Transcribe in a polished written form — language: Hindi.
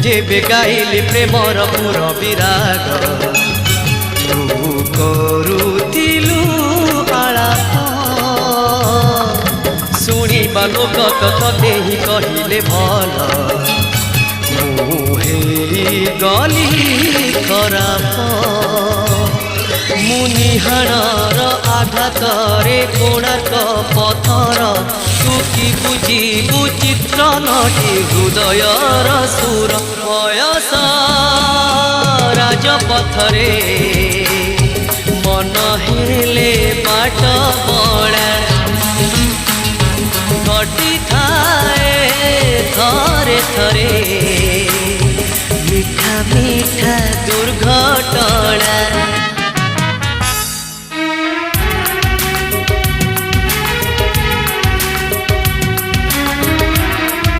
जेबे गाइली प्रेमर पुर विराग तू करुतिलु आलाप शुणिबा लोक तते ही कहिले भल मुहे गली खराप मुनिहाणर आघातरे कोणार्क पथर तुकी बुझिबु चित्र नटी हृदयर सुर बयस राजपथरे मन हेले बाट बड़ा घटी थाए थरे थरे मीठा मीठा दुर्घटना।